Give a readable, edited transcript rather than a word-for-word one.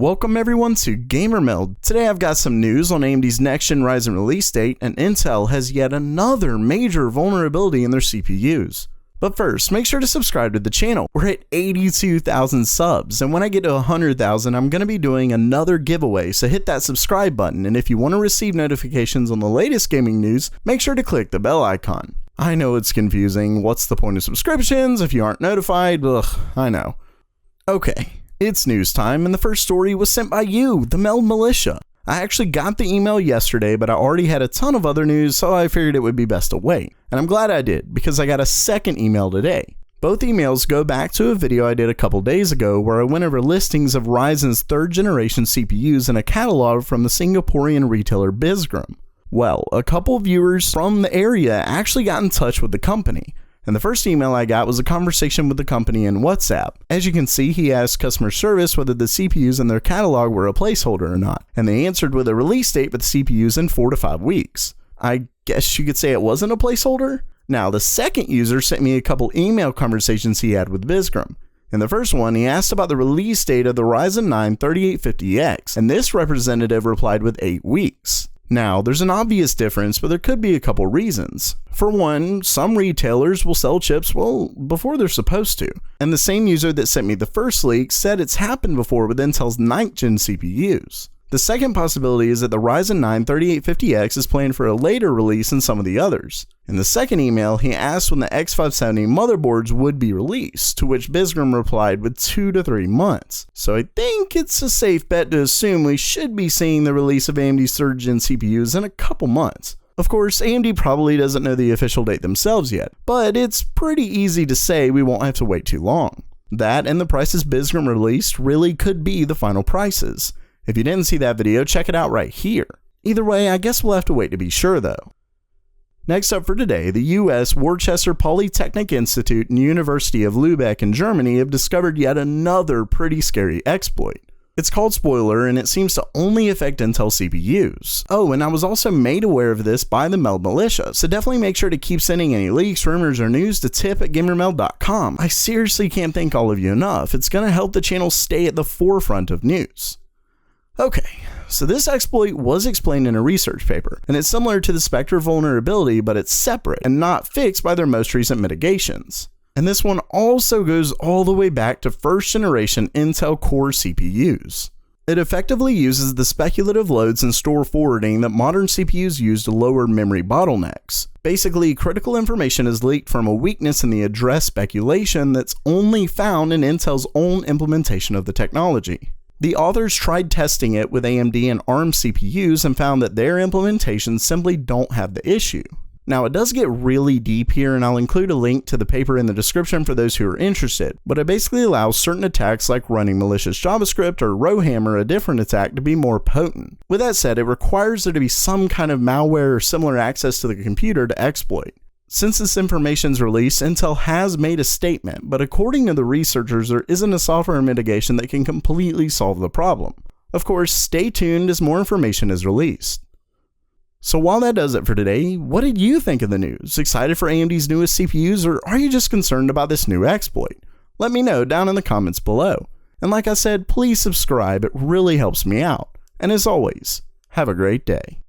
Welcome everyone to Gamer Meld. Today I've got some news on AMD's next-gen Ryzen release date, and Intel has yet another major vulnerability in their CPUs. But first, make sure to subscribe to the channel. We're at 82,000 subs, and when I get to 100,000, I'm going to be doing another giveaway, so hit that subscribe button, and if you want to receive notifications on the latest gaming news, make sure to click the bell icon. I know it's confusing. What's the point of subscriptions if you aren't notified? Ugh, I know. Okay. It's news time, and the first story was sent by you, the Meld Militia. I actually got the email yesterday, but I already had a ton of other news, so I figured it would be best to wait. And I'm glad I did, because I got a second email today. Both emails go back to a video I did a couple days ago where I went over listings of Ryzen's 3rd generation CPUs in a catalog from the Singaporean retailer Bisgram. Well, a couple viewers from the area actually got in touch with the company. And the first email I got was a conversation with the company in WhatsApp. As you can see, he asked customer service whether the CPUs in their catalog were a placeholder or not, and they answered with a release date for the CPUs in 4 to 5 weeks. I guess you could say it wasn't a placeholder? Now, the second user sent me a couple email conversations he had with Bisgram. In the first one, he asked about the release date of the Ryzen 9 3850X, and this representative replied with 8 weeks. Now, there's an obvious difference, but there could be a couple reasons. For one, some retailers will sell chips, before they're supposed to. And the same user that sent me the first leak said it's happened before with Intel's 9th gen CPUs. The second possibility is that the Ryzen 9 3850X is planned for a later release than some of the others. In the second email, he asked when the X570 motherboards would be released, to which Bisgram replied with 2 to 3 months. So I think it's a safe bet to assume we should be seeing the release of AMD's 3rd gen CPUs in a couple months. Of course, AMD probably doesn't know the official date themselves yet, but it's pretty easy to say we won't have to wait too long. That and the prices Bisgram released really could be the final prices. If you didn't see that video, check it out right here. Either way, I guess we'll have to wait to be sure though. Next up for today, the US Worcester Polytechnic Institute and University of Lübeck in Germany have discovered yet another pretty scary exploit. It's called Spoiler, and it seems to only affect Intel CPUs. Oh, and I was also made aware of this by the Meld Militia, so definitely make sure to keep sending any leaks, rumors, or news to tip@gamermeld.com. I seriously can't thank all of you enough. It's going to help the channel stay at the forefront of news. Okay, so this exploit was explained in a research paper, and it's similar to the Spectre vulnerability, but it's separate and not fixed by their most recent mitigations. And this one also goes all the way back to 1st generation Intel Core CPUs. It effectively uses the speculative loads and store forwarding that modern CPUs use to lower memory bottlenecks. Basically, critical information is leaked from a weakness in the address speculation that's only found in Intel's own implementation of the technology. The authors tried testing it with AMD and ARM CPUs and found that their implementations simply don't have the issue. Now, it does get really deep here, and I'll include a link to the paper in the description for those who are interested, but it basically allows certain attacks like running malicious JavaScript or rowhammer a different attack to be more potent. With that said, it requires there to be some kind of malware or similar access to the computer to exploit. Since this information is released, Intel has made a statement, but according to the researchers, there isn't a software mitigation that can completely solve the problem. Of course, stay tuned as more information is released. So while that does it for today, what did you think of the news? Excited for AMD's newest CPUs, or are you just concerned about this new exploit? Let me know down in the comments below. And like I said, please subscribe, it really helps me out. And as always, have a great day.